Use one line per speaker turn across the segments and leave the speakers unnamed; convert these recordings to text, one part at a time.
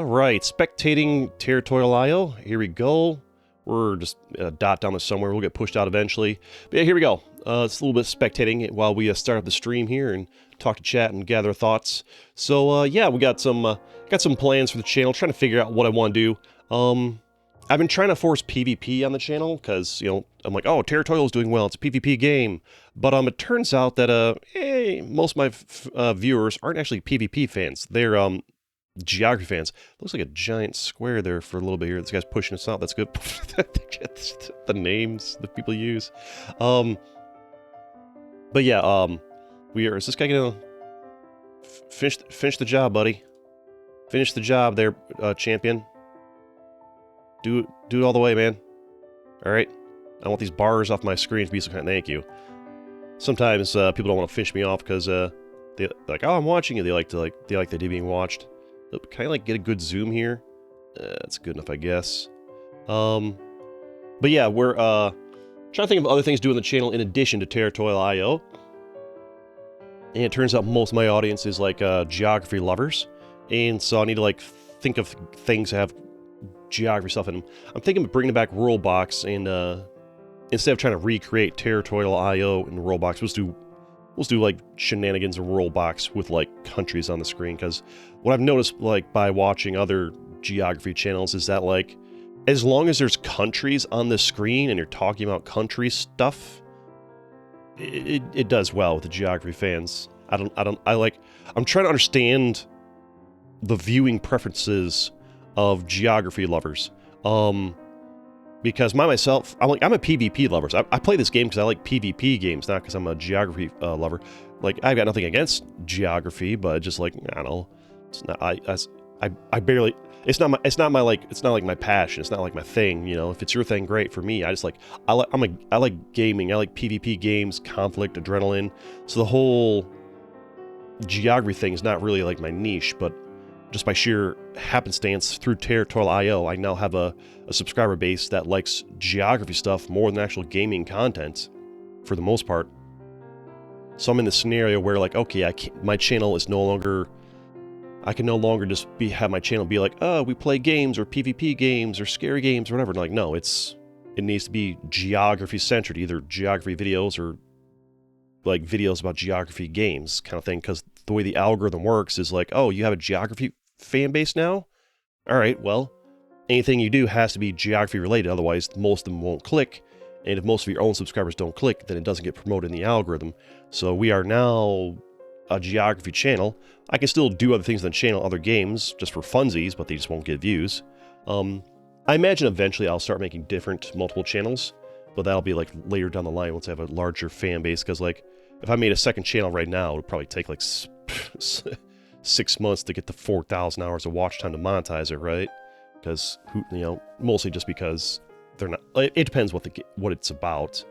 All right, Spectating Territorial IO. Here we go. We're just dot down this somewhere. We'll get pushed out eventually. But yeah, here we go. It's a little bit spectating while we start up the stream here and talk to chat and gather thoughts. So yeah, we got some plans for the channel. Trying to figure out what I want to do. I've been trying to force PvP on the channel because I'm like, oh, Territorial is doing well. It's a PvP game. But it turns out that most of my viewers aren't actually PvP fans. They're geography fans. Looks like a giant square there for a little bit here. This guy's pushing us out. That's good. The names that people use. But yeah, is this guy gonna finish the job, buddy? Finish the job there, champion. Do it all the way, man. All right. I want these bars off my screen to be some kind of thank you. Sometimes people don't want to finish me off because they like, oh, I'm watching you. They like the idea being watched. Can I like get a good zoom here? That's good enough, I guess. But yeah, we're trying to think of other things to do on the channel in addition to Territorial IO. And it turns out most of my audience is like geography lovers, and so I need to like think of things that have geography stuff in them. I'm thinking of bringing back Worldbox, and instead of trying to recreate Territorial IO in Worldbox, let's do like shenanigans in Worldbox with like countries on the screen. Because what I've noticed like by watching other geography channels is that like as long as there's countries on the screen and you're talking about country stuff, it does well with the geography fans. I'm trying to understand the viewing preferences of geography lovers. Because myself, I'm a PvP lover. So I play this game because I like PvP games, not because I'm a geography lover. Like, I've got nothing against geography, but just like, I don't know, it's not, I barely, it's not like my passion. It's not like my thing, you know. If it's your thing, great. For me, I just like, I like gaming. I like PvP games, conflict, adrenaline. So the whole geography thing is not really like my niche, but just by sheer happenstance through Territorial IO, I now have a subscriber base that likes geography stuff more than actual gaming content, for the most part. So I'm in this scenario where, like, okay, my channel is no longer, I can no longer just have my channel be like, oh, we play games or PvP games or scary games or whatever. Like, no, it needs to be geography centered, either geography videos or like videos about geography games kind of thing. Because the way the algorithm works is like, oh, you have a geography fan base now? All right, well, anything you do has to be geography related, otherwise most of them won't click, and if most of your own subscribers don't click, then it doesn't get promoted in the algorithm. So we are now a geography channel. I can still do other things on the channel, other games, just for funsies, but they just won't get views. I imagine eventually I'll start making multiple channels, but that'll be like later down the line once I have a larger fan base, because like, if I made a second channel right now, it would probably take like 6 months to get the 4,000 hours of watch time to monetize it, right? Because, mostly just because they're not, it depends what it's about.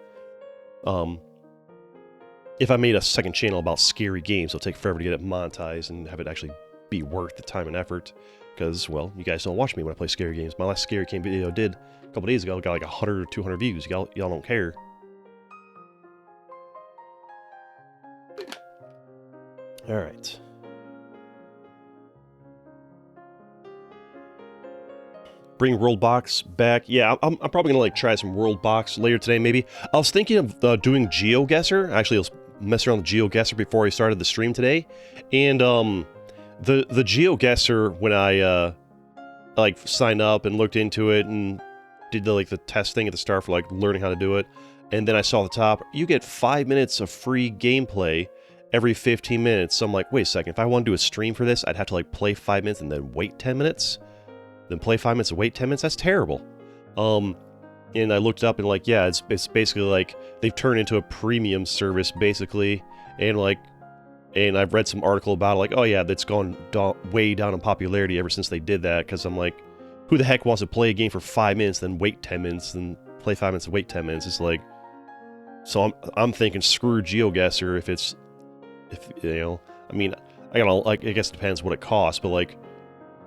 If I made a second channel about scary games, it'll take forever to get it monetized and have it actually be worth the time and effort. Because, well, you guys don't watch me when I play scary games. My last scary game video I did a couple days ago got like 100 or 200 views. Y'all don't care. All right. Bring Worldbox back. Yeah, I'm probably gonna like try some Worldbox later today, maybe. I was thinking of doing Geoguessr. Actually, I was messing around with Geoguessr before I started the stream today, and the Geoguessr, when I like signed up and looked into it and did the test thing at the start for like learning how to do it, and then I saw at the top you get 5 minutes of free gameplay every 15 minutes. So I'm like, wait a second, if I want to do a stream for this, I'd have to like play 5 minutes and then wait 10 minutes? Then play 5 minutes and wait 10 minutes? That's terrible. And I looked up and like, yeah, it's basically like they've turned into a premium service basically, and I've read some article about it, like, oh yeah, that's gone way down in popularity ever since they did that, because I'm like, who the heck wants to play a game for 5 minutes, then wait 10 minutes, then play 5 minutes and wait 10 minutes? It's like, so I'm thinking screw Geoguessr I mean, I guess it depends what it costs, but like,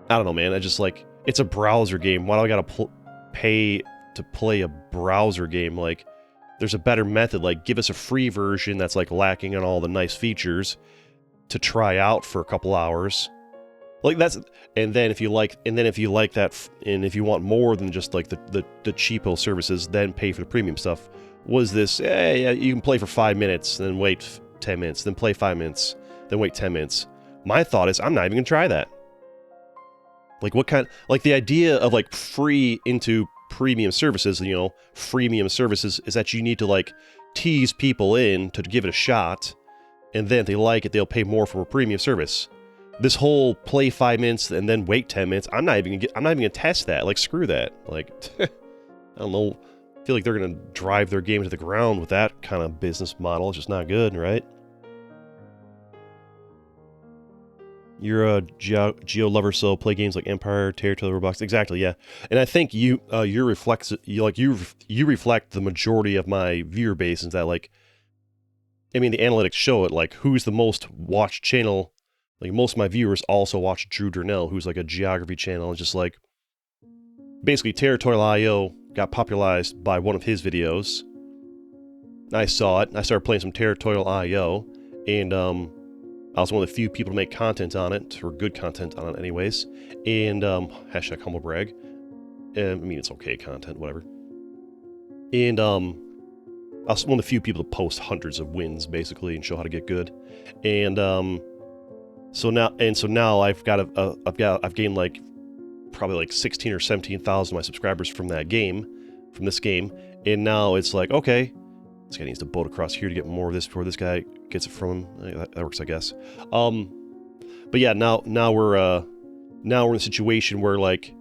I don't know, man, I just like, it's a browser game. Why do I gotta pay to play a browser game? Like, there's a better method. Like, give us a free version that's like lacking on all the nice features to try out for a couple hours, Like that's, and then if you like that, and if you want more than just like the cheapo services, then pay for the premium stuff. Was this, yeah, you can play for 5 minutes, then wait 10 minutes, then play 5 minutes, then wait 10 minutes. My thought is, I'm not even gonna try that. Like what kind, like the idea of like free into premium services, you know, freemium services is that you need to like tease people in to give it a shot, and then if they like it, they'll pay more for a premium service. This whole play 5 minutes and then wait 10 minutes, I'm not even gonna test that. Like screw that. Like I don't know. I feel like they're gonna drive their game to the ground with that kind of business model. It's just not good, right? You're a Geo lover, so play games like Empire, Territorial Roblox. Exactly, yeah. And I think you reflect the majority of my viewer base. Is that like, I mean, the analytics show it. Like, who's the most watched channel? Like, most of my viewers also watch Drew Durnell, who's like a geography channel. And just like, basically, Territorial IO got popularized by one of his videos. I saw it. I started playing some Territorial IO, and I was one of the few people to make content on it, or good content on it anyways, and hashtag humble brag. I mean, it's okay content, whatever. And I was one of the few people to post hundreds of wins, basically, and show how to get good. And so now I've gained like probably like 16 or 17,000 of my subscribers from this game, and now it's like, okay, this guy needs to boat across here to get more of this before this guy gets it from him. That works, I guess. But yeah, now we're in a situation where like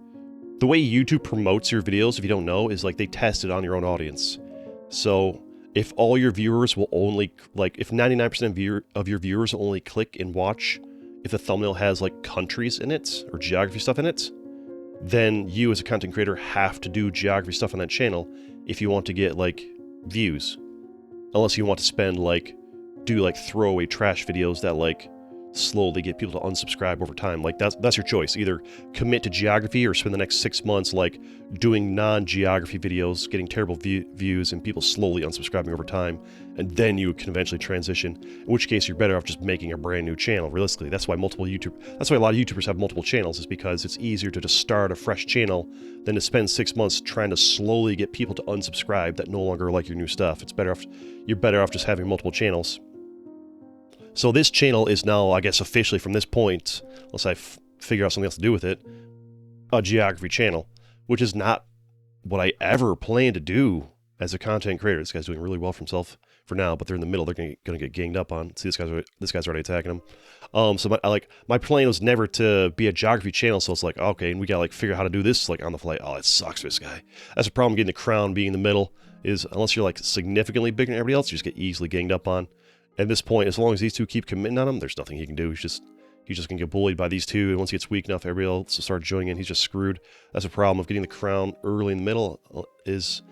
the way YouTube promotes your videos, if you don't know, is like they test it on your own audience. So if all your viewers will only like, if 99% of your viewers will only click and watch if the thumbnail has like countries in it or geography stuff in it, then you as a content creator have to do geography stuff on that channel if you want to get like views. Unless you want to spend like, do like throwaway trash videos that like slowly get people to unsubscribe over time. Like that's your choice. Either commit to geography or spend the next 6 months like doing non-geography videos, getting terrible views and people slowly unsubscribing over time, and then you can eventually transition. In which case you're better off just making a brand new channel. Realistically, that's why a lot of YouTubers have multiple channels, is because it's easier to just start a fresh channel than to spend 6 months trying to slowly get people to unsubscribe that no longer like your new stuff. You're better off just having multiple channels. So this channel is now, I guess, officially from this point, unless I figure out something else to do with it, a geography channel, which is not what I ever planned to do as a content creator. This guy's doing really well for himself for now, but they're in the middle. They're going to get ganged up on. See, this guy's already attacking him. So my plan was never to be a geography channel. So it's like, okay, and we got to like figure out how to do this like on the fly. Oh, it sucks for this guy. That's the problem getting the crown being in the middle, is unless you're like significantly bigger than everybody else, you just get easily ganged up on. At this point, as long as these two keep committing on him, there's nothing he can do. He's just gonna get bullied by these two, and once he gets weak enough, everybody else will start joining in. He's just screwed. That's a problem of getting the crown early in the middle, is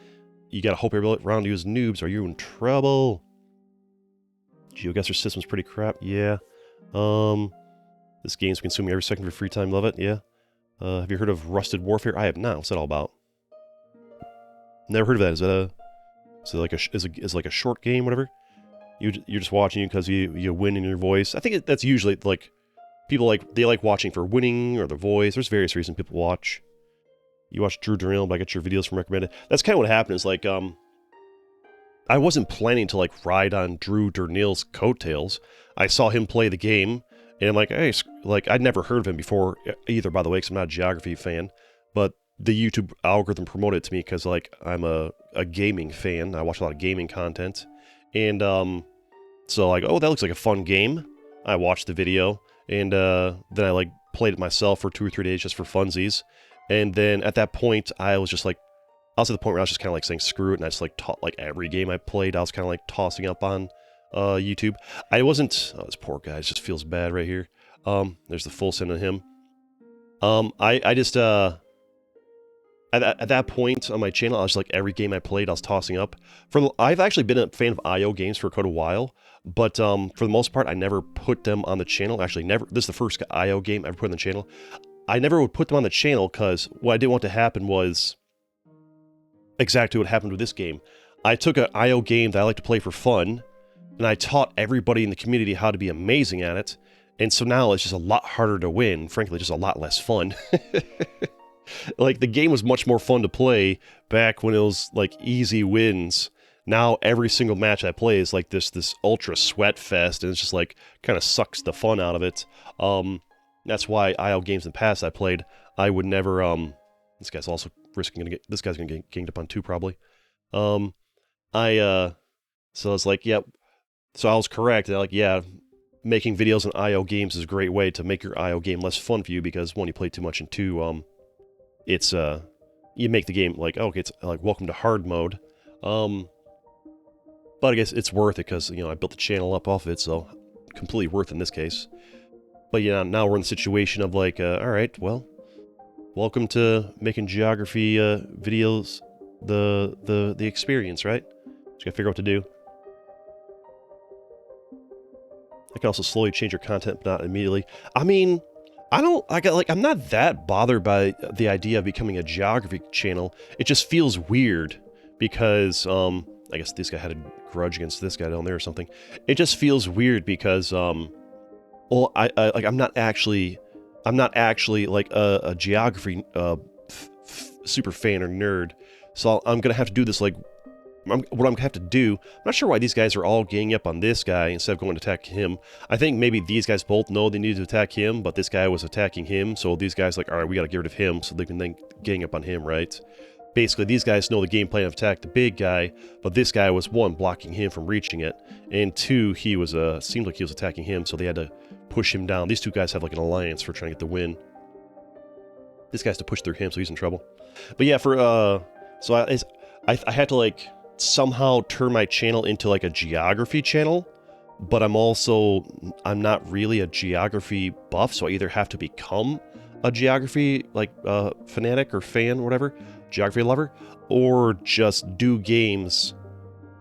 you gotta hope everybody around you is noobs, or you're in trouble. Geoguessr system's pretty crap, yeah. This game's consuming every second of your free time, love it, yeah. Have you heard of Rusted Warfare? I have not. What's that all about? Never heard of that. Is it like a short game, whatever? You're just watching because you win in your voice. I think that's usually like people like watching for winning or the voice. There's various reasons people watch. You watch Drew Durnell, but I get your videos from recommended. That's kind of what happened. Is like I wasn't planning to like ride on Drew Durnell's coattails. I saw him play the game, and I'm like, hey, like I'd never heard of him before either. By the way, because I'm not a geography fan, but the YouTube algorithm promoted it to me because like I'm a gaming fan. I watch a lot of gaming content, and so like, oh, that looks like a fun game. I watched the video, and then I like played it myself for 2 or 3 days just for funsies. And then at that point, I was at the point where I was just kind of like saying screw it, and I just like like every game I played, I was kind of like tossing up on YouTube. I wasn't. Oh, this poor guy just feels bad right here. There's the full send of him. I just At that point on my channel, I was like, every game I played, I was tossing up. I've actually been a fan of IO games for quite a while, but for the most part, I never put them on the channel. Actually, never. This is the first IO game I ever put on the channel. I never would put them on the channel because what I didn't want to happen was exactly what happened with this game. I took an IO game that I like to play for fun, and I taught everybody in the community how to be amazing at it. And so now it's just a lot harder to win, frankly, just a lot less fun. Like, the game was much more fun to play back when it was, like, easy wins. Now, every single match I play is, like, this ultra sweat fest, and it's just, like, kind of sucks the fun out of it. That's why IO games in the past I played, I would never, this guy's also risking gonna get, this guy's gonna get ganged up on too, probably. So it's like, yeah, so I was correct, like, yeah, making videos on IO games is a great way to make your IO game less fun for you, because one, you play too much, and two, it's, you make the game like, okay, it's like welcome to hard mode. But I guess it's worth it because, you know, I built the channel up off of it, so completely worth it in this case. But yeah, now we're in the situation of like, alright, well, welcome to making geography videos, the experience, right? Just gotta figure out what to do. I can also slowly change your content, but not immediately. I mean, I'm not that bothered by the idea of becoming a geography channel. It just feels weird because, I guess this guy had a grudge against this guy down there or something. It just feels weird because, well, I'm not actually like a geography super fan or nerd. So I'm gonna have to do this like. What I'm going to have to do, I'm not sure why these guys are all ganging up on this guy instead of going to attack him. I think maybe these guys both know they need to attack him, but this guy was attacking him, so these guys like, alright, we got to get rid of him so they can then gang up on him, right? Basically, these guys know the game plan of attack the big guy, but this guy was, one, blocking him from reaching it, and two, he was, seemed like he was attacking him, so they had to push him down. These two guys have like an alliance for trying to get the win. This guy has to push through him, so he's in trouble. But yeah, so I had to like somehow turn my channel into like a geography channel, but I'm not really a geography buff, so I either have to become a geography like fanatic or fan or whatever, geography lover, or just do games,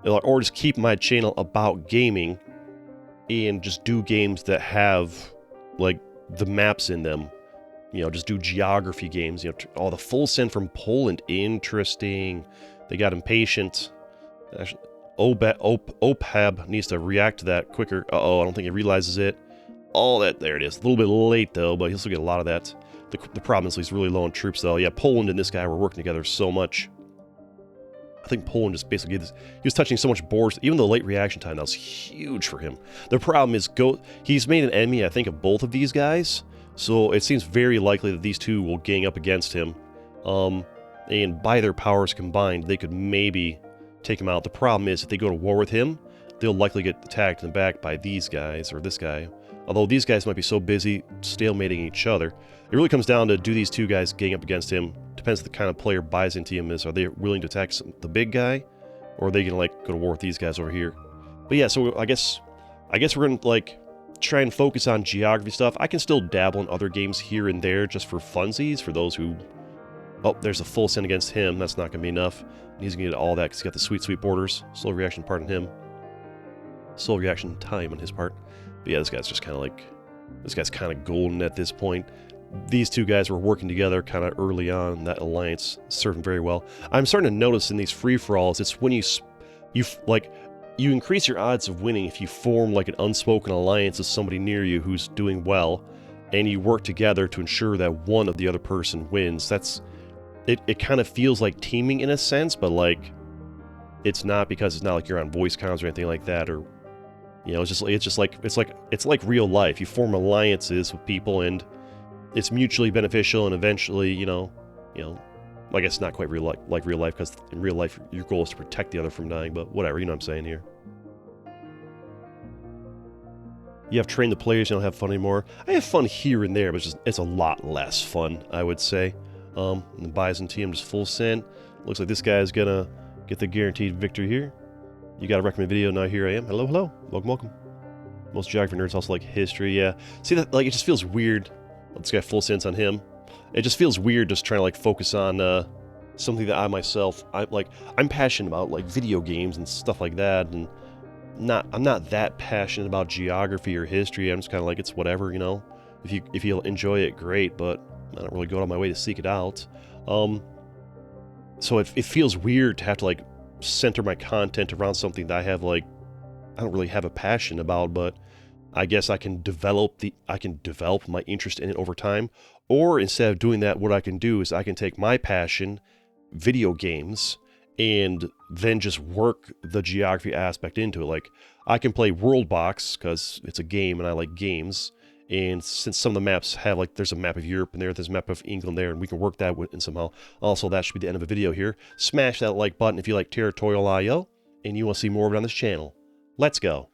or just keep my channel about gaming and just do games that have like the maps in them. You know, just do geography games. You know, oh, the full send from Poland, interesting. They got impatient. Actually, OPAB needs to react to that quicker. Uh-oh, I don't think he realizes it. All that, there it is. A little bit late, though, but he'll still get a lot of that. The problem is he's really low on troops, though. Yeah, Poland and this guy were working together so much. I think Poland just basically did this. He was touching so much boards. Even the late reaction time, that was huge for him. The problem is, he's made an enemy, I think, of both of these guys, so it seems very likely that these two will gang up against him. And by their powers combined, they could maybe take him out. The problem is, if they go to war with him, they'll likely get attacked in the back by these guys, or this guy. Although these guys might be so busy stalemating each other. It really comes down to, do these two guys gang up against him? Depends the kind of player buys into him is. Are they willing to attack the big guy? Or are they going to, like, go to war with these guys over here? But yeah, so I guess we're going to, like, try and focus on geography stuff. I can still dabble in other games here and there just for funsies, for those who... Oh, there's a full send against him. That's not going to be enough. He's going to get all that because he's got the sweet, sweet borders. Slow reaction part on him. Slow reaction time on his part. But yeah, this guy's just kind of like... This guy's kind of golden at this point. These two guys were working together kind of early on. That alliance served him very well. I'm starting to notice in these free-for-alls, it's when you increase your odds of winning if you form like an unspoken alliance with somebody near you who's doing well, and you work together to ensure that one of the other person wins. It kind of feels like teaming in a sense, but like it's not, because it's not like you're on voice comms or anything like that, or you know, it's like real life. You form alliances with people, and it's mutually beneficial, and eventually, you know, I guess not quite real life, like real life, because in real life your goal is to protect the other from dying. But whatever, you know what I'm saying here. You have trained the players, you don't have fun anymore. I have fun here and there, but it's a lot less fun, I would say. The Byzantium just full send. Looks like this guy is gonna get the guaranteed victory here. You got a recommend video, now here I am. Hello, hello. Welcome, welcome. Most geography nerds also like history, yeah. See, that, like, it just feels weird. This guy full sends on him. It just feels weird just trying to, like, focus on something that I myself, I'm passionate about, like, video games and stuff like that, and I'm not that passionate about geography or history. I'm just kind of like, it's whatever, you know. If you enjoy it, great, but I don't really go out of my way to seek it out. So it feels weird to have to, like, center my content around something that I don't really have a passion about, but I guess I can develop my interest in it over time. Or instead of doing that, what I can do is I can take my passion, video games, and then just work the geography aspect into it. Like, I can play World Box because it's a game and I like games. And since some of the maps have, like, there's a map of Europe and there's a map of England there, and we can work that in somehow. Also, that should be the end of the video here. Smash that like button if you like Territorial IO and you want to see more of it on this channel. Let's go.